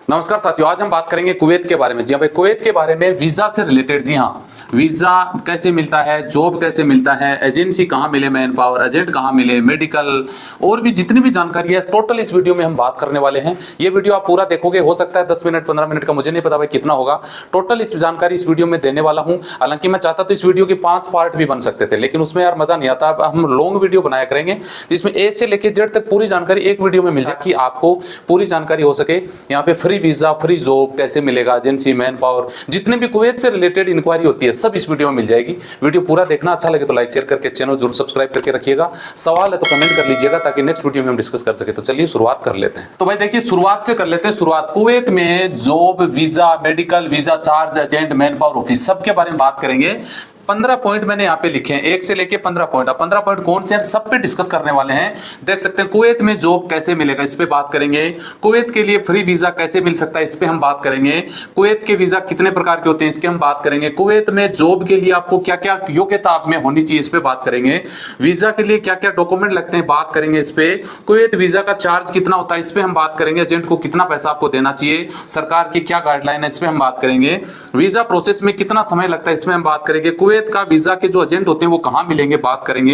नमस्कार साथियों, आज हम बात करेंगे कुवैत के बारे में। जी हाँ भाई, कुवैत के बारे में वीजा से रिलेटेड। जी हाँ, वीजा कैसे मिलता है, जॉब कैसे मिलता है, एजेंसी कहाँ मिले, मैन पावर एजेंट कहाँ मिले, मेडिकल और भी जितनी भी जानकारी है टोटल इस वीडियो में हम बात करने वाले हैं। ये वीडियो आप पूरा देखोगे, हो सकता है 10 मिनट 15 मिनट का, मुझे नहीं पता भाई कितना होगा। टोटल इस जानकारी इस वीडियो में देने वाला हूँ। हालांकि मैं चाहता तो इस वीडियो के 5 पार्ट भी बन सकते थे, लेकिन उसमें यार मजा नहीं आता। अब हम लॉन्ग वीडियो बनाया करेंगे जिसमें ए से लेकर जेड तक पूरी जानकारी एक वीडियो में मिल जाए, कि आपको पूरी जानकारी हो सके। यहाँ पे फ्री वीजा, फ्री जॉब कैसे मिलेगा, एजेंसी, मैन पावर, जितने भी कुवैत से रिलेटेड इंक्वायरी होती है सब इस वीडियो में मिल जाएगी। वीडियो पूरा देखना, अच्छा लगे तो लाइक शेयर करके चैनल जरूर सब्सक्राइब करके रखिएगा। सवाल है तो कमेंट कर लीजिएगा ताकि नेक्स्ट वीडियो में हम डिस्कस कर सके। तो चलिए शुरुआत कर लेते हैं। तो भाई देखिए, शुरुआत से कर लेते हैं शुरुआत। कुवैत में job, visa, medical, visa charge, agent, man power office, सबके बारे में बात करेंगे। 15 पॉइंट मैंने यहाँ पे लिखे हैं, 1 से लेके 15 पॉइंट। अब 15 पॉइंट कौन से हैं सब पे डिस्कस करने वाले हैं। देख सकते हैं, कुवैत में जॉब कैसे मिलेगा इस पे बात करेंगे। कुवैत के लिए फ्री वीजा कैसे मिल सकता है इस पे हम बात करेंगे। कुवैत के वीजा कितने प्रकार के होते हैं इसके हम बात करेंगे। कुवैत में जॉब के लिए आपको क्या क्या योग्यता आप में होनी चाहिए इस पे बात करेंगे। वीजा के लिए क्या क्या डॉक्यूमेंट लगते हैं बात करेंगे इस पे। कुवैत वीजा का चार्ज कितना होता है इस पे हम बात करेंगे। एजेंट को कितना पैसा आपको देना चाहिए, सरकार की क्या गाइडलाइन है इस पे हम बात करेंगे। वीजा प्रोसेस में कितना समय लगता है इसमें हम बात करेंगे। कुवैत का वीजा के एजेंट होते हैं वो कहां मिलेंगे बात करेंगे।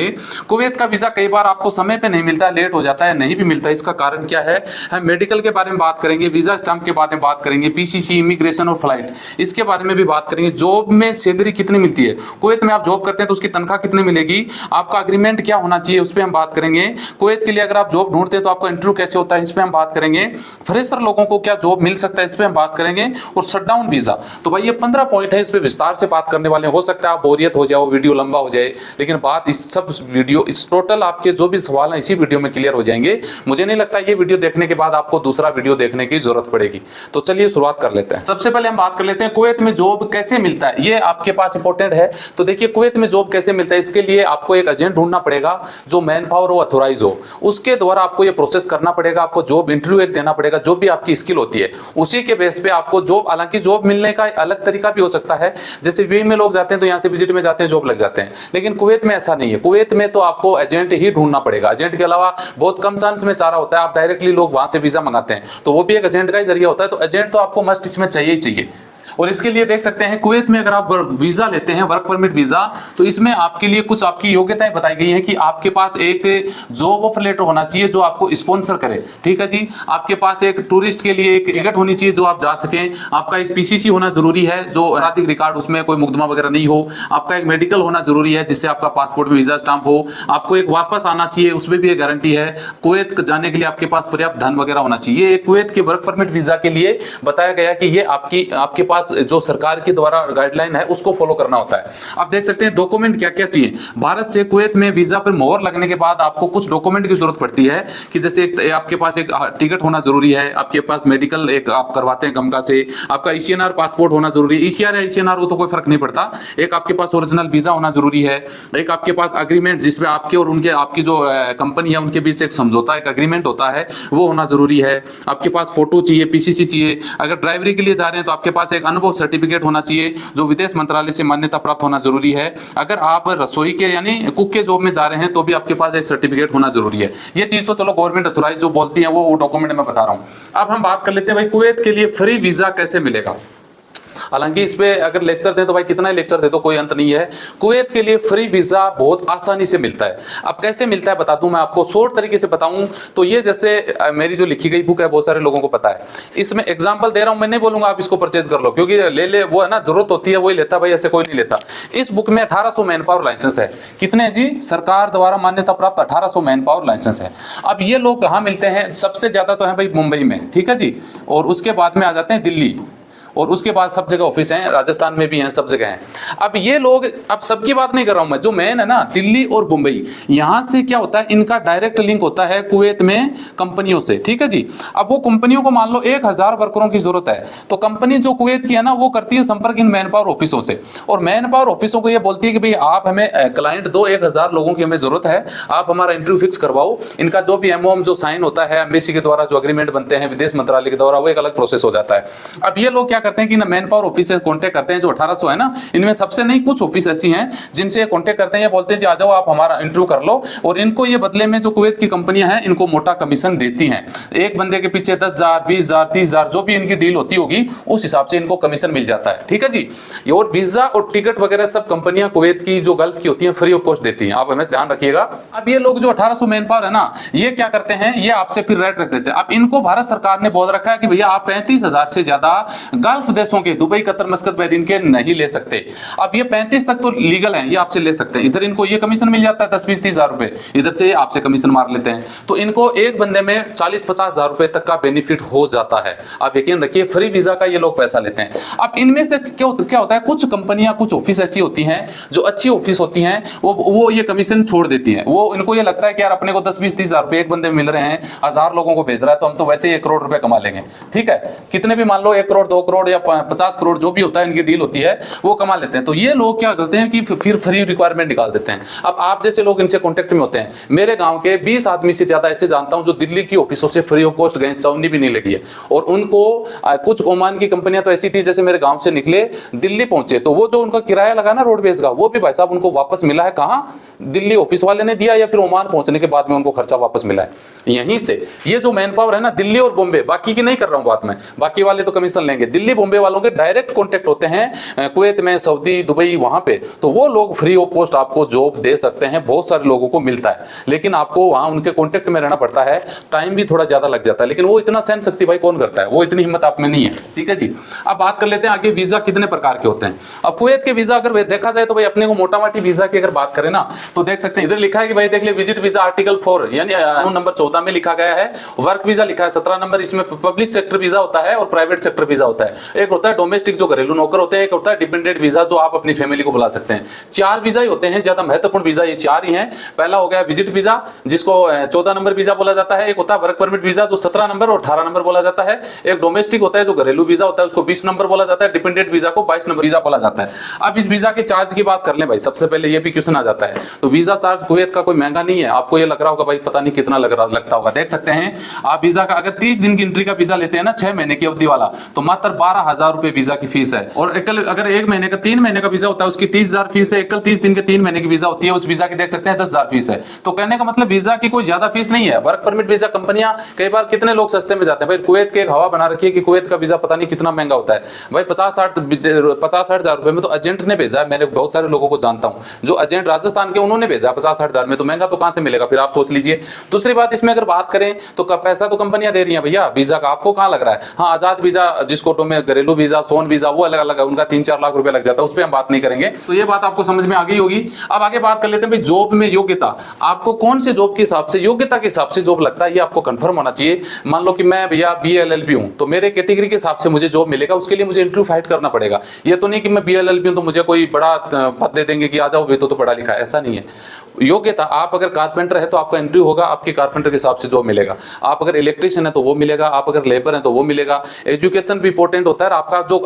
कुवैत का वीजा कई बार आपको समय पे नहीं मिलता है, लेट हो जाता है, नहीं भी मिलता है, इसका कारण क्या है। हम मेडिकल के बारे में बात करेंगे, वीजा स्टैंप के बारे में बात करेंगे, पीसीसी, इमिग्रेशन और फ्लाइट, इसके बारे में भी बात करेंगे। जॉब में सैलरी कितनी मिलती है, कुवैत में आप जॉब करते हैं तो उसकी तनख्वाह कितनी मिलेगी, आपका एग्रीमेंट क्या होना चाहिए उस पर हम बात करेंगे। कुवैत के लिए अगर आप जॉब ढूंढते हैं तो आपका इंटरव्यू कैसे होता है इस पर हम बात करेंगे। फ्रेशर लोगों को क्या जॉब मिल सकता है इस पर हम बात करेंगे। और शटडाउन वीजा, तो भाई ये 15 पॉइंट है, इस पर विस्तार से बात करने वाले। हो सकता है आप बोरियत हो जाओ, वीडियो लंबा हो जाए, लेकिन बात इस सब वीडियो, इस टोटल आपके जो भी सवाल हैं इसी वीडियो में क्लियर हो जाएंगे। मुझे नहीं लगता ये वीडियो देखने के बाद आपको दूसरा वीडियो देखने की जरूरत पड़ेगी। तो चलिए शुरुआत कर लेते हैं। सबसे पहले हम बात कर लेते हैं कुवैत में जॉब कैसे मिलता है, ये आपके पास इंपॉर्टेंट है। तो देखिए, कुवैत में जॉब कैसे मिलता है, इसके लिए आपको एक एजेंट ढूंढना पड़ेगा जो मैन पावर हो, अथोराइज हो, उसके द्वारा आपको ये प्रोसेस करना पड़ेगा। आपको जॉब इंटरव्यू एक देना पड़ेगा, जो भी आपकी स्किल होती है उसी के बेस पे आपको जॉब। हालांकि जॉब मिलने का अलग तरीका भी हो सकता है, जैसे वे में लोग जाते हैं तो यहाँ से विजिट में जाते हैं, जॉब लग जाते हैं, लेकिन कुवैत में ऐसा नहीं है। कुवैत में तो आपको एजेंट ही ढूंढना पड़ेगा। एजेंट के अलावा बहुत कम चांस में चारा होता है, आप डायरेक्टली लोग वहां से वीजा मंगाते हैं, तो वो भी एक एजेंट का ही जरिया होता है। तो एजेंट तो आपको मस्ट इसमें चाहिए ही चाहिए। और इसके लिए देख सकते हैं, कुवैत में अगर आप वीजा लेते हैं, वर्क परमिट वीजा, तो इसमें आपके लिए कुछ आपकी योग्यताएं बताई गई हैं कि आपके पास एक जॉब ऑफर लेटर होना चाहिए जो आपको स्पॉन्सर करे, ठीक है जी। आपके पास एक टूरिस्ट के लिए एक टिकट होनी चाहिए जो आप जा सकें। आपका एक पीसीसी होना जरूरी है, जो आपराधिक रिकॉर्ड, उसमें कोई मुकदमा वगैरह नहीं हो। आपका एक मेडिकल होना जरूरी है जिससे आपका पासपोर्ट में वीजा स्टाम्प हो। आपको एक वापस आना चाहिए, उसमें भी एक गारंटी है। कुवैत जाने के लिए आपके पास पर्याप्त धन वगैरह होना चाहिए। ये कुवैत के वर्क परमिट वीजा के लिए बताया गया कि ये आपके पास जो सरकार के द्वारा गाइडलाइन है उसको फॉलो करना होता है। आप देख सकते हैं डॉक्यूमेंट क्या क्या चाहिए। भारत से कुवैत में वीजा पर मोहर लगने के बाद आपको कुछ डॉक्यूमेंट की जरूरत पड़ती है, कि जैसे आपके पास एक टिकट होना जरूरी है, आपके पास मेडिकल एक आप करवाते हैं गमका से, आपका ईसीएनआर पासपोर्ट होना जरूरी है। ईसीआर या ईसीएनआर हो तो कोई फर्क नहीं पड़ता। एक आपके पास ओरिजिनल वीजा होना जरूरी है। एक आपके पास एग्रीमेंट जिसमें आपके और उनके, आपकी जो कंपनी है उनके बीच एक समझौता, एक एग्रीमेंट होता है, वो होना जरूरी है। आपके पास फोटो चाहिए, पीसीसी चाहिए। अगर ड्राइवरी के लिए जा रहे हैं तो आपके पास एक अनुभव सर्टिफिकेट होना चाहिए जो विदेश मंत्रालय से मान्यता प्राप्त होना जरूरी है। अगर आप रसोई के यानी कुक के जॉब में जा रहे हैं तो भी आपके पास एक सर्टिफिकेट होना जरूरी है। ये चीज तो चलो गवर्नमेंट अथॉराइज जो बोलती है वो डॉक्यूमेंट मैं बता रहा हूं। अब हम बात कर लेते हैं भाई कुवैत के लिए फ्री वीजा कैसे मिलेगा। हालांकि इस पे अगर लेक्चर दे तो भाई कितना ही लेक्चर दे तो कोई अंत नहीं है। कुवैत के लिए फ्री वीजा बहुत आसानी से मिलता है। अब कैसे मिलता है बता दूं मैं आपको, शॉर्ट तरीके से बताऊं तो ये जैसे मेरी जो लिखी गई बुक है बहुत सारे लोगों को पता है। इसमें एग्जांपल दे रहा हूं, मैं नहीं बोलूंगा आप इसको परचेज कर लो, क्योंकि ले वो है ना, जरूरत होती है वही लेता, भाई ऐसे कोई नहीं लेता। इस बुक में 1800 मैन पावर लाइसेंस है। कितने जी, सरकार द्वारा मान्यता प्राप्त 1800 मैन पावर लाइसेंस है। अब ये लोग कहाँ मिलते हैं, सबसे ज्यादा तो है भाई मुंबई में, ठीक है जी, और उसके बाद में आ जाते हैं दिल्ली, और उसके बाद सब जगह ऑफिस हैं, राजस्थान में भी हैं, सब जगह हैं। अब ये लोग, अब सबकी बात नहीं कर रहा हूं मैं, जो मेन है ना दिल्ली और मुंबई, यहां से क्या होता है, इनका डायरेक्ट लिंक होता है कुवैत में कंपनियों से, ठीक है जी। अब वो कंपनियों को मान लो 1000 वर्करों की जरूरत है, तो कंपनी जो कुवैत की है ना वो करती है संपर्क इन मैन पावर ऑफिसों से, और मैन पावर ऑफिसों को ये बोलती है कि भाई आप हमें क्लाइंट दो, 1000 लोगों की हमें जरूरत है, आप हमारा इंटरव्यू फिक्स करवाओ। इनका जो भी एमओएम जो साइन होता है एम्बेसी के द्वारा, जो अग्रीमेंट बनते हैं विदेश मंत्रालय के द्वारा, वो एक अलग प्रोसेस हो जाता है। अब ये लोग क्या करते हैं कि ना मैन पावर ऑफिस से कॉन्टेक्ट करते हैं, जो 1800 है ना, इनमें सबसे नहीं कुछ ऑफिस ऐसी हैं जिनसे कॉन्टेक्ट करते हैं, ये बोलते हैं जी आ जाओ आप हमारा इंटरव्यू कर लो, और इनको ये बदले में जो कुवैत की कंपनियां हैं इनको मोटा कमीशन देती हैं। एक बंदे के पीछे 10,000 20,000 30,000 जो भी इनकी डील होती होगी उस हिसाब से इनको कमीशन मिल जाता है। ठीक है जी। और वीजा और टिकट वगैरह सब कंपनियां कुवैत की जो गल्फ की होती हैं फ्री ऑफ कॉस्ट देती हैं, आप हमें ध्यान रखिएगा। अब ये लोग जो 1800 मैन पावर है ना, ये क्या करते हैं, ये आपसे फिर रेट रख देते हैं। अब इनको भारत सरकार ने बोल रखा है कि भैया आप 35,000 से ज्यादा गल्फ देशों के, दुबई कतर मस्कत बहरीन के नहीं ले सकते। अब ये 35 तक तो लीगल है, ये आपसे ले सकते हैं, इधर इनको ये कमीशन मिल जाता है 10-20 30,000 रुपए, इधर से आपसे कमीशन मार लेते हैं, तो इनको एक बंदे में 40-50,000 रुपए तक का बेनिफिट हो जाता है। आप यकीन रखिए फ्री वीजा का ये लोग पैसा लेते हैं। अब इनमें से क्या होता है, कुछ कंपनियां कुछ ऑफिस ऐसी होती हैं जो अच्छी ऑफिस होती हैं, वो ये कमीशन छोड़ देती हैं। वो इनको ये लगता है कि यार अपने को 10-20 30,000 रुपए एक बंदे में मिल रहे हैं, 1000 लोगों को भेज रहा है, तो हम तो वैसे ही 1 करोड़ रुपए कमा लेंगे। ठीक है, कितने भी मान लो 1 करोड़ 2 करोड़ या 50 करोड़ जो भी होता है इनकी डील होती है वो कमा लेते हैं। तो ये लोग क्या करते हैं कि फिर फ्री रिक्वायरमेंट निकाल देते हैं। अब आप जैसे लोग इनसे कॉन्टेक्ट में होते हैं, मेरे गांव के 20 आदमी से ज्यादा ऐसे जानता हूं जो दिल्ली की ऑफिसों से फ्री ऑफ कॉस्ट गए, चौनी भी नहीं लगी है। और उनको कुछ ओमान की कंपनियां तो ऐसी थी जैसे मेरे गांव से निकले दिल्ली पहुंचे, तो वो जो उनका किराया लगा ना रोडवेज का, वो भी भाई साहब उनको वापस मिला है। कहां? दिल्ली ऑफिस वाले ने दिया या फिर ओमान पहुंचने के बाद में उनको खर्चा वापस मिला है यहीं से। ये जो मैन पावर है ना दिल्ली और बॉम्बे, बाकी की नहीं कर रहा हूं बात में, बाकी वाले तो कमीशन लेंगे, दिल्ली बॉम्बे वालों के डायरेक्ट कॉन्टेक्ट होते हैं कुवैत में, सऊदी दुबई वहां पे, तो वो लोग फ्री ऑफ कॉस्ट आपको जॉब दे सकते हैं। बहुत सारे लोगों को मिलता है, लेकिन आपको वहां उनके कॉन्टेक्ट में रहना पड़ता है, टाइम भी थोड़ा ज्यादा लग जाता है, लेकिन वो इतना सहन शक्ति भाई कौन करता है, वो इतनी हिम्मत आप में नहीं है। ठीक है जी। अब बात कर लेते हैं आगे वीजा कितने प्रकार के होते हैं। अब कुवैत के वीजा अगर देखा जाए तो भाई अपने को मोटा मोटी वीजा की अगर बात करें ना तो देख सकते हैं, इधर लिखा है कि भाई देख ले विजिट वीजा आर्टिकल 4 यानी नंबर 14 में लिखा गया है। वर्क वीजा लिखा है 17 नंबर, इसमें पब्लिक सेक्टर वीजा होता है और प्राइवेट सेक्टर वीजा होता है। एक होता है डोमेस्टिक जो घरेलू नौकर होते हैं, एक होता है डिपेंडेंट वीजा जो आप अपनी फैमिली को बुला सकते हैं। 4 वीजा ही होते हैं, ज्यादा महत्वपूर्ण वीजा ये 4 ही हैं। पहला हो गया विजिट वीजा जिसको 14 नंबर वीजा बोला जाता है, एक होता है वर्क परमिट वीजा जो 17 नंबर और 18 नंबर बोला जाता है, एक डोमेस्टिक होता है जो घरेलू वीजा होता है उसको 20 नंबर बोला जाता है, डिपेंडेंट वीजा को 22 नंबर वीजा बोला जाता है। अब इस वीजा के चार्ज की बात कर लें भाई, सबसे पहले ये भी क्वेश्चन आ जाता है, तो वीजा चार्ज कुवैत का कोई महंगा नहीं है। आपको ये लग रहा होगा भाई पता नहीं कितना लगता होगा, देख सकते हैं आप वीजा का अगर 30 दिन की एंट्री का वीजा लेते हैं ना 6 महीने की अवधि वाला, तो मात्र 12,000 रुपए वीजा की फीस है। और अगर 1 महीने का 3 महीने का वीजा होता है उसकी 30,000 फीस है। 30 दिन के 3 महीने की वीजा होती है, उस वीजा की देख सकते हैं 10,000 फीस है। तो कहने का मतलब वीजा की कोई ज्यादा फीस नहीं है। वर्क परमिट वीजा कंपनियां कई बार कितने लोग सस्ते में जाते हैं भाई, कुवैत के एक हवा बना रखी है कि कुवैत का वीजा पता नहीं कितना महंगा होता है भाई, 50-60 हजार रुपए में तो एजेंट ने भेजा है। मैंने बहुत सारे लोगों को जानता हूं जो एजेंट राजस्थान के उन्होंने भेजा 50-60 हजार में, तो महंगा तो कहां से मिलेगा फिर आप सोच लीजिए। दूसरी बात इसमें अगर बात करें तो पैसा तो कंपनियां दे रही हैं भैया वीजा का, आपको कहां लग रहा है। हाँ आजाद वीजा जिसको घरेलू वीजा सोन वीजा वो अलग अलग है, उनका 3-4 लाख रुपए लग जाता है, उस पर हम बात नहीं करेंगे। तो ये बात आपको समझ में आ गई होगी। अब आगे बात कर लेते हैं भाई जॉब में योग्यता, आपको कौन से जॉब के हिसाब से योग्यता के हिसाब से जॉब लगता है ये आपको कंफर्म होना चाहिए। मान लो कि मैं भैया BLLB हूं तो मेरे कैटेगरी के हिसाब से मुझे जॉब मिलेगा, उसके लिए मुझे इंटरव्यू फाइट करना पड़ेगा। ये तो नहीं कि मैं BLLB हूं तो मुझे कोई बड़ा पद दे देंगे कि आ जाओ भी तो पढ़ा लिखा है, ऐसा नहीं है। योग्यता, आप अगर कारपेंटर है तो आपका इंटरव्यू होगा, आपके कारपेंटर के हिसाब से जॉब मिलेगा। आप अगर इलेक्ट्रिशियन है तो वो मिलेगा, आप अगर लेबर है तो वो मिलेगा। एजुकेशन भी इंपॉर्टेंट होता है, आपका जो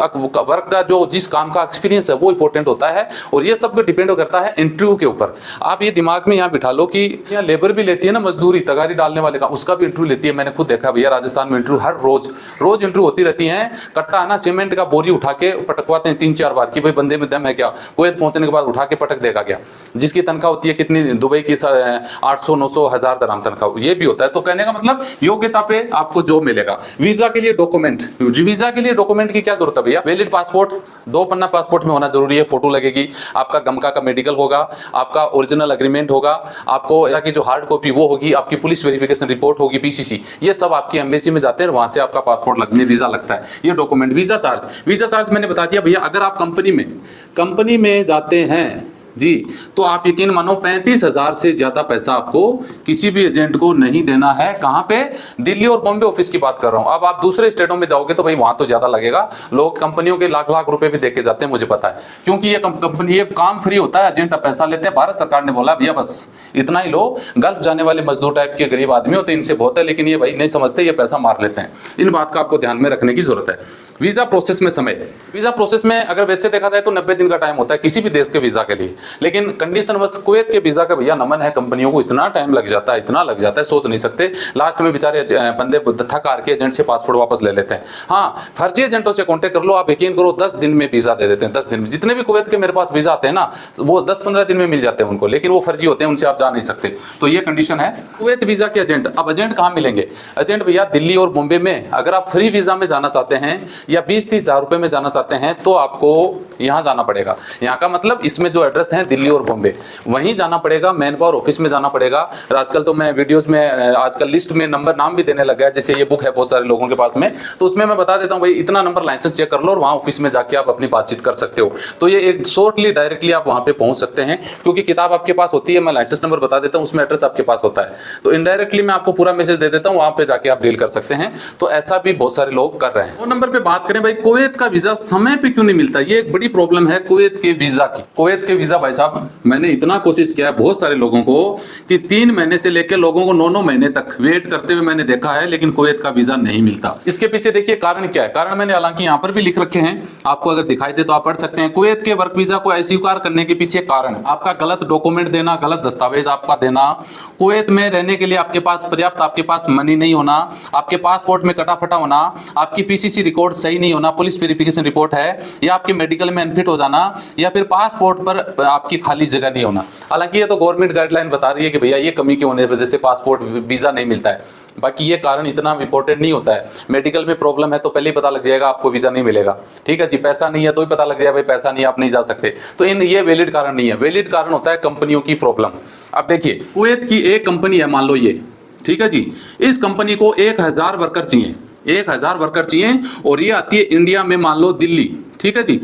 वर्क का जो जिस काम का एक्सपीरियंस है वो इंपॉर्टेंट होता है, और ये सब डिपेंड करता है इंटरव्यू के ऊपर। आप ये दिमाग में यहाँ बिठा लो कि यहाँ लेबर भी लेती है ना मजदूरी, तगारी डालने वाले का, उसका भी इंटरव्यू लेती है। मैंने खुद देखा भैया राजस्थान में इंटरव्यू हर रोज इंटरव्यू होती रहती है। कट्टा है ना सीमेंट का बोरी उठा के पटकवाते हैं 3-4 बार कि भाई बंदे में दम है क्या, कुवैत पहुंचने के बाद उठा के पटक देगा क्या। जिसकी तनख्वाह होती है कितनी, दुबई की 800-900 हजार दराम तनख्वाह, ये भी होता है। तो कहने का मतलब योग्यता पे आपको जॉब मिलेगा। वीजा के लिए डॉक्यूमेंट, वीजा के लिए डॉक्यूमेंट की क्या जरूरत है भैया, वैलिड पासपोर्ट 2 पन्ना पासपोर्ट में होना जरूरी है, फोटो लगेगी, आपका गमका का मेडिकल होगा, आपका ओरिजिनल एग्रीमेंट होगा, आपको वीजा की जो हार्ड कॉपी वो होगी, आपकी पुलिस वेरिफिकेशन रिपोर्ट होगी PCC, ये सब आपकी एम्बेसी में जाते हैं, वहां से आपका पासपोर्ट लगने वीजा लगता है। ये डॉक्यूमेंट। वीजा चार्ज मैंने बता दिया भैया, अगर आप कंपनी में जाते हैं जी तो आप यकीन मानो 35,000 से ज्यादा पैसा आपको किसी भी एजेंट को नहीं देना है। कहां पे, दिल्ली और बॉम्बे ऑफिस की बात कर रहा हूं। अब आप दूसरे स्टेटों में जाओगे तो भाई वहां तो ज्यादा लगेगा, लोग कंपनियों के लाख रुपए भी देके जाते हैं, मुझे पता है, क्योंकि ये कंपनी ये काम फ्री होता है, एजेंट पैसा लेते हैं। भारत सरकार ने बोला भैया बस इतना ही लो, गल्फ जाने वाले मजदूर टाइप के गरीब आदमी होते हैं इनसे बहुत है, लेकिन ये भाई नहीं समझते, ये पैसा मार लेते हैं। इन बात का आपको ध्यान में रखने की जरूरत है। वीजा प्रोसेस में समय, वीजा प्रोसेस में अगर वैसे देखा जाए तो 90 दिन का टाइम होता है किसी भी देश के वीजा के लिए, लेकिन कंडीशन बस कुवैत के वीजा का भैया नमन है, कंपनियों को इतना टाइम लग जाता है, इतना लग जाता है, सोच नहीं सकते। लास्ट में बेचारे बंदे थक हार के एजेंट से पासपोर्ट वापस ले लेते हैं। हाँ, फर्जी एजेंटों से कॉन्टेक्ट कर लो, आप यकीन करो 10 दिन में वीजा दे देते हैं। 10 दिन में जितने भी कुवैत के मेरे पास वीजा आते हैं ना, वो 10-15 दिन में मिल जाते हैं उनको, लेकिन वो फर्जी होते हैं, उनसे आप जा नहीं सकते। तो ये कंडीशन है कुवैत वीजा के एजेंट। अब एजेंट कहाँ मिलेंगे? एजेंट भैया दिल्ली और बॉम्बे में। अगर आप फ्री वीजा में जाना चाहते हैं या 20-30 हज़ार रुपए में जाना चाहते हैं तो आपको यहाँ जाना पड़ेगा। यहाँ का मतलब इसमें जो एड्रेस है दिल्ली और बॉम्बे, वहीं जाना पड़ेगा, मैन पावर ऑफिस में जाना पड़ेगा। और आजकल तो मैं वीडियोस में आजकल लिस्ट में नंबर नाम भी देने लग गया, जैसे ये बुक है बहुत सारे लोगों के पास में, तो उसमें मैं बता देता हूँ भाई इतना नंबर लाइसेंस चेक कर लो और वहाँ ऑफिस में जाके आप अपनी बातचीत कर सकते हो। तो ये एक शॉर्टली डायरेक्टली आप वहाँ पे पहुँच सकते हैं, क्योंकि किताब आपके पास होती है, मैं लाइसेंस नंबर बता देता हूँ, उसमें एड्रेस आपके पास होता है, तो इनडायरेक्टली मैं आपको पूरा मैसेज दे देता हूँ, वहाँ पे जाके आप डील कर सकते हैं। तो ऐसा भी बहुत सारे लोग कर रहे हैं। फोन नंबर पे बात करें भाई, कुवैत का वीजा समय पे क्यों नहीं मिलता? ये एक बड़ी प्रॉब्लम है कुवैत के वीजा की। कुवैत के वीजा भाई साहब, मैंने इतना कोशिश किया है बहुत सारे लोगों को कि 3 महीने से लेकर लोगों को 9-9 महीने तक वेट करते हुए मैंने देखा है, लेकिन कुवैत का वीजा नहीं मिलता। इसके पीछे देखिए कारण क्या है। कारण मैंने हालांकि यहाँ पर भी लिख रखे हैं, आपको अगर दिखाई दे तो आप पढ़ सकते हैं। कुवैत के वर्क वीजा को अस्वीकार करने के पीछे कारण आपका गलत डॉक्यूमेंट देना, गलत दस्तावेज आपका देना, कुवैत में रहने के लिए आपके पास पर्याप्त आपके पास मनी नहीं होना, आपके पासपोर्ट में कटा-फटा होना, आपकी पीसीसी रिकॉर्ड सही नहीं होना, पुलिस वेरिफिकेशन रिपोर्ट है, या आपके मेडिकल में अनफिट हो जाना, या फिर पासपोर्ट पर आपकी खाली जगह नहीं होना। हालांकि ये तो गवर्नमेंट गाइडलाइन बता रही है कि भैया ये कमी की होने की वजह से पासपोर्ट वीजा नहीं मिलता है। बाकी ये कारण इतना इंपॉर्टेंट नहीं होता है। मेडिकल में प्रॉब्लम है तो पहले ही पता लग जाएगा आपको वीजा नहीं मिलेगा, ठीक है जी। पैसा नहीं है तो ही पता लग जाए भाई पैसा नहीं, आप नहीं जा सकते, तो ये वैलिड कारण नहीं है। वैलिड कारण होता है कंपनियों की प्रॉब्लम। अब देखिए कुवैत की एक कंपनी है, मान लो ये, ठीक है जी, इस कंपनी को 1000 वर्कर चाहिए, 1000 वर्कर चाहिए, और ये आती है इंडिया में, मान लो दिल्ली, ठीक है जी।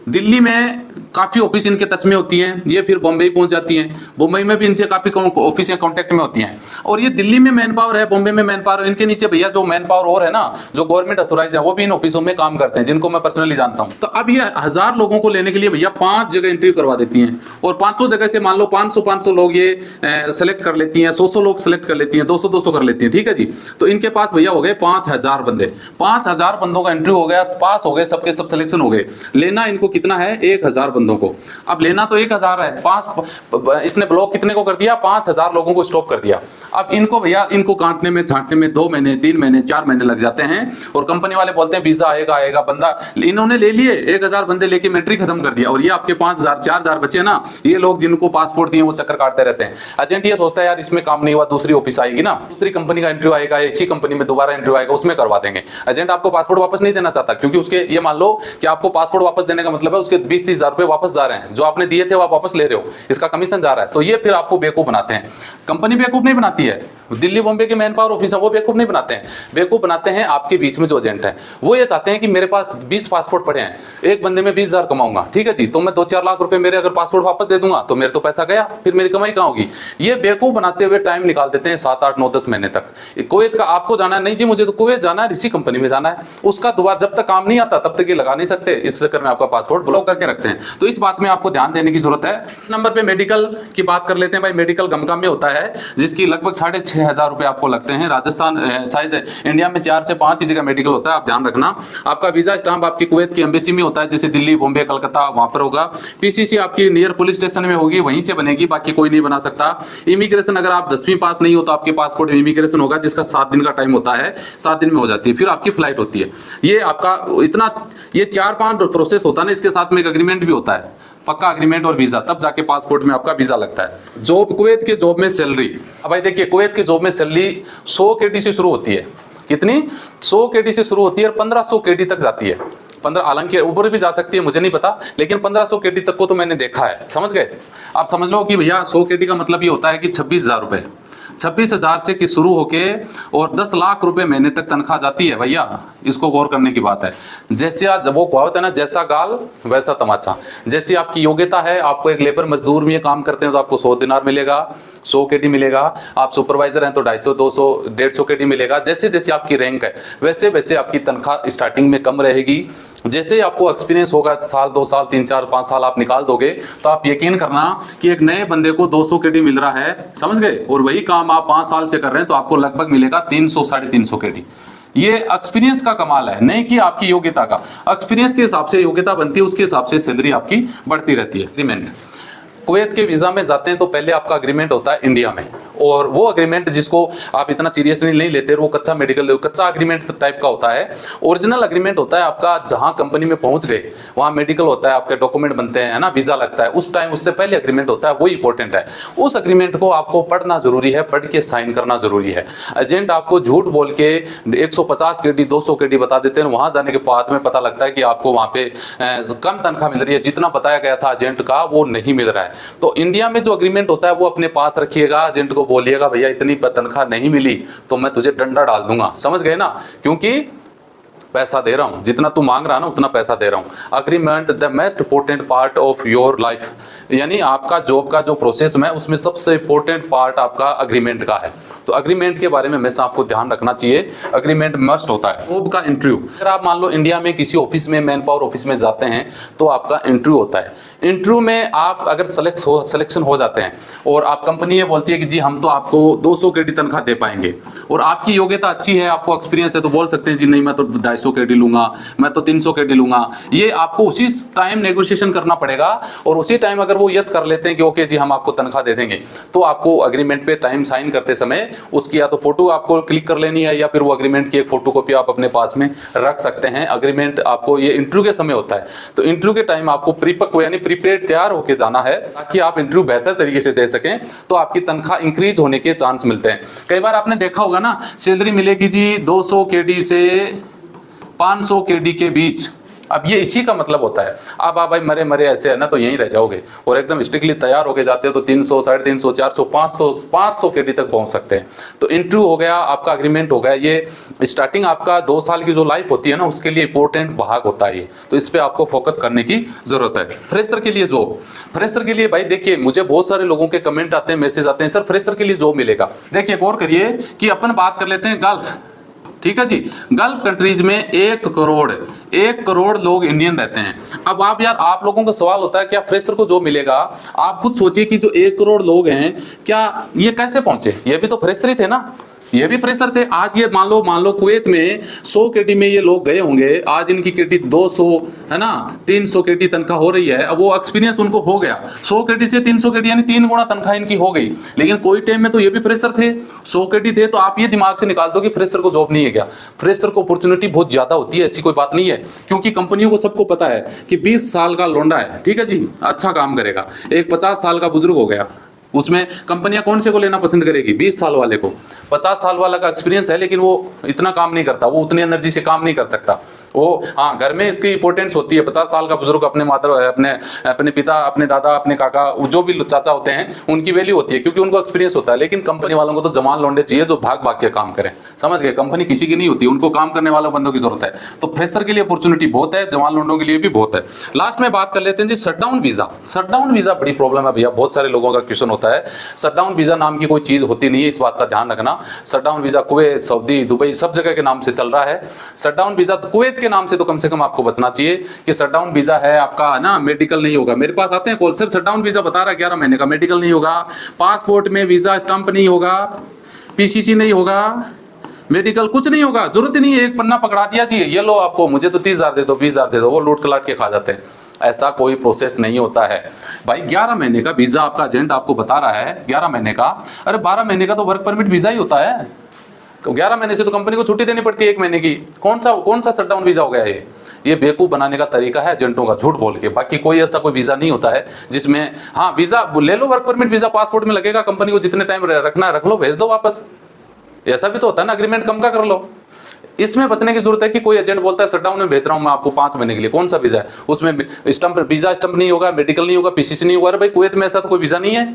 दिल्ली में काफ़ी ऑफिस इनके टच में होती हैं, ये फिर बॉम्बे पहुंच जाती हैं, बॉम्बे में भी इनसे काफ़ी ऑफिस या कॉन्टैक्ट में होती हैं। और ये दिल्ली में मैन पावर है, बॉम्बे में मैन पावर, इनके नीचे भैया जो मैन पावर और है ना, जो गवर्नमेंट अथोराइज है, वो भी इन ऑफिसों में काम करते हैं, जिनको मैं पर्सनली जानता हूँ। तो अब ये 1000 लोगों को लेने के लिए भैया 5 जगह इंटरव्यू करवा देती हैं, और 500 जगह से मान लो 500 लोग ये सेलेक्ट कर लेती हैं, 100 लोग सेलेक्ट कर लेती हैं, 200 कर लेती हैं, ठीक है जी। तो इनके पास भैया हो गए 5000 बंदे, 5000 बंदों का इंटरव्यू हो गया, पास हो गए, सबके सब सिलेक्शन हो गए। लेना इनको कितना है? 1000 बंदों को। अब लेना तो 1000 है, 5 इसने ब्लॉक कितने को कर दिया? 5000 लोगों को स्टॉप कर दिया। अब इनको भैया इनको काटने में छांटने में 2 महीने 3 महीने 4 महीने लग जाते हैं, और कंपनी वाले बोलते हैं वीजा आएगा बंदा। इन्होंने ले लिए 1000 बंदे लेके मिलिट्री खत्म कर दिया, और ये आपके 5000 4000 बचे ना, ये लोग जिनको पासपोर्ट दिए वो चक्कर काटते रहते हैं। एजेंट ये सोचता है यार इसमें काम नहीं हुआ, दूसरी ऑफिस आएगी ना, दूसरी कंपनी का इंटरव्यू आएगा, इसी कंपनी में दोबारा इंटरव्यू आएगा, उसमें करवा देंगे। एजेंट आपको पासपोर्ट वापस नहीं देना चाहता, क्योंकि उसके ये मान लो कि आपको पासपोर्ट वापस देने का मतलब है उसके 20-30 हज़ार रुपए वापस जा रहे हैं, जो आपने दिए थे वो आप वापस ले रहे हो, इसका कमीशन जा रहा है। तो ये फिर आपको बेवकूफ बनाते हैं। कंपनी बेवकूफ नहीं बनाती है, दिल्ली बॉम्बे के मैन पावर ऑफिस है वो बेवकूफ नहीं बनाते हैं। बेवकूफ बनाते हैं आपके बीच में जो एजेंट है, वो ये चाहते हैं कि मेरे पास 20 पासपोर्ट पड़े हैं, एक बंदे में 20,000 कमाऊंगा, ठीक है जी, तो मैं 2-4 लाख रुपए मेरे अगर पासपोर्ट वापस दे दूंगा तो मेरे तो पैसा गया, फिर मेरी कमाई कहाँ होगी। ये बेवकूफ बनाते हुए टाइम निकाल देते हैं 7, 8, 9, 10 महीने तक। कुवैत का आपको जाना है, नहीं जी मुझे तो कुवैत जाना है, इसी कंपनी में जाना है, उसका दोबारा जब तक काम नहीं आता तब तक ये लगा नहीं सकते, इस चक्कर में आपका पासपोर्ट ब्लॉक करके रखते हैं। तो इस बात में आपको ध्यान देने की जरूरत है। नंबर पे मेडिकल की बात कर लेते हैं भाई। मेडिकल गमका में होता है, जिसकी लगभग 6,500 रुपए आपको लगते हैं। राजस्थान शायद इंडिया में 4 से 5 ही जगह मेडिकल होता है, आप ध्यान रखना। आपका वीजा स्टाम्प आपकी कुवैत की एम्बेसी में होता है, जैसे दिल्ली बॉम्बे कलकत्ता वहां पर होगा। पीसीसी आपकी नियर पुलिस स्टेशन में होगी, वहीं से बनेगी, बाकी कोई नहीं बना सकता। इमिग्रेशन अगर आप 10वीं पास नहीं हो तो आपके पासपोर्ट में इमिग्रेशन होगा, जिसका 7 दिन का टाइम होता है, 7 दिन में हो जाती है, फिर आपकी फ्लाइट होती है। ये आपका इतना ये 4-5 प्रोसेस होता है ना, इसके साथ में एक एग्रीमेंट भी होता है, पक्का एग्रीमेंट और वीजा, तब जाके पासपोर्ट में आपका वीजा लगता है। जॉब, कुवैत के जॉब में सैलरी, अब भाई देखिए कुवैत के जॉब में सैलरी 100 KD से शुरू होती है। कितनी? 100 KD से शुरू होती है और 1500 KD तक जाती है। 15, हालांकि ऊपर भी जा सकती है, मुझे नहीं पता, लेकिन 1500 KD तक को तो मैंने देखा है। समझ गए? आप समझ लो कि भैया 100 KD का मतलब ये होता है कि 26,000 रुपए, 26,000 से कि शुरू होके और 10 लाख रुपए महीने तक तनख्वाह जाती है भैया। इसको गौर करने की बात है। जैसे आज वो कहावत है ना, जैसा गाल वैसा तमाचा। जैसी आपकी योग्यता है, आपको एक लेबर मजदूर में काम करते हैं तो आपको 100 दिनार मिलेगा, 100 KD मिलेगा। आप सुपरवाइजर हैं तो 250, 200, 150 KD मिलेगा। जैसे जैसे आपकी रैंक है वैसे वैसे आपकी तनख्वाह स्टार्टिंग में कम रहेगी। जैसे आपको एक्सपीरियंस होगा, साल 2 साल 3 4 5 साल आप निकाल दोगे, तो आप यकीन करना कि एक नए बंदे को 200 KD मिल रहा है, समझ गए, और वही काम आप 5 साल से कर रहे हैं तो आपको लगभग मिलेगा 300 350 KD। ये एक्सपीरियंस का कमाल है, नहीं कि आपकी योग्यता का। एक्सपीरियंस के हिसाब से योग्यता बनती है, उसके हिसाब से सैलरी आपकी बढ़ती रहती है। एग्रीमेंट कुवैत के वीज़ा में जाते हैं तो पहले आपका अग्रीमेंट होता है इंडिया में, और वो अग्रीमेंट जिसको आप इतना सीरियसली नहीं लेते, वो कच्चा अग्रीमेंट टाइप का होता है। ओरिजिनल अग्रीमेंट होता है आपका जहां कंपनी में पहुंच गए वहां मेडिकल होता है, आपके डॉक्यूमेंट बनते हैं, है ना, वीज़ा लगता है, उस टाइम उससे पहले अग्रीमेंट होता है, वो इंपॉर्टेंट है। उस अग्रीमेंट को आपको पढ़ना जरूरी है, पढ़ के साइन करना जरूरी है। एजेंट आपको झूठ बोल के 150 केडी 200 केडी बता देते हैं, वहां जाने के बाद में पता लगता है कि आपको वहां पे कम तनख्वाह मिल रही है, जितना बताया गया था एजेंट का वो नहीं मिल रहा है। तो इंडिया में जो अग्रीमेंट होता है वो अपने पास रखिएगा, एजेंट को बोलिएगा भैया इतनी तनख्वाह नहीं मिली तो मैं तुझे डंडा डाल दूंगा, समझ गए ना, क्योंकि पैसा दे रहा हूं, जितना तू मांग रहा ना उतना पैसा दे रहा हूं। Agreement the most important part of your life, यानी आपका जॉब का जो प्रोसेस है उसमें सबसे इंपॉर्टेंट पार्ट आपका अग्रीमेंट का है। तो अग्रीमेंट के बारे में हमेशा आपको ध्यान रखना चाहिए, अग्रीमेंट मस्ट होता है। जॉब का इंटरव्यू, अगर आप मान लो इंडिया में किसी ऑफिस में, मैन पावर ऑफिस में जाते हैं तो आपका इंटरव्यू होता है। इंटरव्यू में आप अगर सिलेक्शन हो जाते हैं और आप कंपनी ये बोलती है कि जी हम तो आपको 200 केडी तनख्वाह दे पाएंगे और आपकी योग्यता अच्छी है, आपको एक्सपीरियंस है, तो बोल सकते हैं जी नहीं मैं तो 250 केडी लूंगा, मैं तो 300 केडी लूंगा। ये आपको उसी टाइम नेगोशिएशन करना पड़ेगा और उसी टाइम अगर वो यस कर लेते हैं कि ओके जी हम आपको तनख्वाह दे देंगे, तो आपको अग्रीमेंट पे टाइम साइन करते समय उसकी या तो फोटो आपको क्लिक कर लेनी है या फिर वो अग्रीमेंट की एक फोटो कॉपी आप अपने पास में रख सकते हैं। अग्रीमेंट आपको ये इंटरव्यू के समय होता है, तो इंटरव्यू के टाइम आपको परिपक्व यानी प्रीपेड तैयार होकर जाना है ताकि आप इंटरव्यू बेहतर तरीके से दे सकें, तो आपकी तनख्वाह इंक्रीज होने के चांस मिलते हैं। कई बार आपने देखा होगा ना, सैलरी मिलेगी जी 200 केडी से 500 केडी के बीच। अब ये इसी का मतलब होता है, अब आप भाई मरे मरे ऐसे है ना तो यहीं रह जाओगे, और एकदम स्ट्रिक्टली तैयार होके जाते हो तो 300, 350, 400, 500 केडी तक पहुंच सकते हैं। तो इंटरव्यू हो गया, आपका अग्रीमेंट हो गया, ये स्टार्टिंग आपका 2 साल की जो लाइफ होती है ना उसके लिए इंपॉर्टेंट भाग होता है ये, तो इस पर आपको फोकस करने की जरूरत है। फ्रेशर के लिए जॉब, फ्रेशर के लिए भाई देखिए मुझे बहुत सारे लोगों के कमेंट आते हैं, मैसेज आते हैं, सर फ्रेशर के लिए जॉब मिलेगा। देखिए गौर करिए कि अपन बात कर लेते हैं गल्फ, ठीक है जी, गल्फ कंट्रीज में 1 करोड़ लोग इंडियन रहते हैं। अब आप यार, आप लोगों का सवाल होता है क्या फ्रेशर को जो मिलेगा, आप खुद सोचिए कि जो 1 करोड़ लोग हैं क्या ये कैसे पहुंचे, ये भी तो फ्रेशर ही थे ना, ये भी फ्रेशर थे। आज ये मान लो कुवैत में 100 केडी में ये लोग गए होंगे, आज इनकी केडी 200 है ना, 300 केडी तनख्वाह हो रही है। अब वो एक्सपीरियंस उनको हो गया, 100 केडी से 300 केडी यानी 3 गुना तनख्वाह इनकी हो गई। लेकिन कोई टाइम में तो ये भी फ्रेशर थे, 100 केडी थे, तो आप ये दिमाग से निकाल दो कि फ्रेशर को जॉब नहीं है क्या। फ्रेशर को अपॉर्चुनिटी बहुत ज्यादा होती है, ऐसी कोई बात नहीं है, क्योंकि कंपनियों को सबको पता है कि 20 साल का लौंडा है, ठीक है जी, अच्छा काम करेगा। एक 50 साल का बुजुर्ग हो गया, उसमें कंपनियां कौन से को लेना पसंद करेगी, 20 साल वाले को। 50 साल वाला का एक्सपीरियंस है लेकिन वो इतना काम नहीं करता, वो उतनी एनर्जी से काम नहीं कर सकता। वो हाँ घर में इसकी इंपॉर्टेंस होती है। 50 साल का बुजुर्ग अपने अपने पिता, अपने दादा, अपने काका, जो भी चाचा होते हैं उनकी वैल्यू होती है क्योंकि उनको एक्सपीरियंस होता है। लेकिन कंपनी वालों को तो जवान लौंडे चाहिए जो भाग भाग के काम करें, समझ गए। कंपनी किसी की नहीं होती, उनको काम करने वालों बंदों की जरूरत है। तो फ्रेशर के लिए अपॉर्चुनिटी बहुत है, जवान लौंडों के लिए भी बहुत है। लास्ट में बात कर लेते हैं जी शटडाउन वीजा। शटडाउन वीजा बड़ी प्रॉब्लम है भैया, बहुत सारे लोगों का क्वेश्चन होता है। शटडाउन वीजा नाम की कोई चीज होती नहीं है, इस बात का ध्यान रखना। Shutdown visa Kuwait, Saudi, Dubai सब जगह के नाम से चल रहा है। शटडाउन वीजा तो कुवैत के नाम से तो कम से कम आपको बचना चाहिए कि शटडाउन वीजा है आपका ना, मेडिकल नहीं होगा। मेरे पास आते हैं कॉल, सर शटडाउन वीजा बता रहा है 11 महीने का, मेडिकल नहीं होगा, पासपोर्ट में वीजा स्टंप नहीं होगा, पीसीसी नहीं होगा, मेडिकल कुछ नहीं होगा, जरूरत ही नहीं है, एक पन्ना पकड़ा दिया चाहिए, ये लो आपको, मुझे तो 30,000 दे दो, 20,000 दे दो, वो लूट कलाट के खा जाते हैं। ऐसा कोई प्रोसेस नहीं होता है भाई। 11 महीने का वीजा आपका एजेंट आपको बता रहा है, 11 महीने का, अरे 12 महीने का तो वर्क परमिट वीजा ही होता है। 11 महीने से तो कंपनी को छुट्टी देनी पड़ती है 1 महीने की। कौन सा शटडाउन वीजा हो गया ये बेवकूफ बनाने का तरीका है एजेंटों का, झूठ बोल के। बाकी कोई ऐसा कोई वीजा नहीं होता है जिसमें, हाँ वीजा ले लो, वर्क परमिट वीजा पासपोर्ट में लगेगा, कंपनी को जितने टाइम रखना रख लो, भेज दो वापस। ऐसा भी तो होता है ना, अग्रीमेंट कम का कर लो। इसमें बचने की जरूरत है कि कोई एजेंट बोलता है शटडाउन में भेज रहा हूं मैं आपको 5 महीने के लिए, कौन सा वीजा है उसमें, वीजा स्टंप नहीं होगा, मेडिकल नहीं होगा, पीसीसी नहीं होगा। अरे भाई कुवैत में ऐसा तो कोई वीजा नहीं है,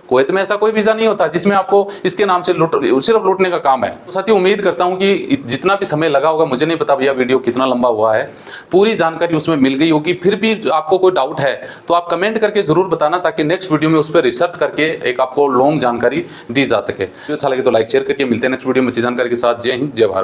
कुवैत में ऐसा कोई वीजा नहीं होता जिसमें आपको इसके नाम से सिर्फ लूटने का काम है। तो साथियों उम्मीद करता हूं कि जितना भी समय लगा होगा, मुझे नहीं पता भैया वीडियो कितना लंबा हुआ है, पूरी जानकारी उसमें मिल गई होगी। फिर भी आपको कोई डाउट है तो आप कमेंट करके जरूर बताना, ताकि नेक्स्ट वीडियो में उस पर रिसर्च करके एक आपको लॉन्ग जानकारी दी जा सके। अच्छा लगे तो लाइक शेयर करके मिलते हैं नेक्स्ट वीडियो में अच्छी जानकारी के साथ। जय हिंद, जय भारत।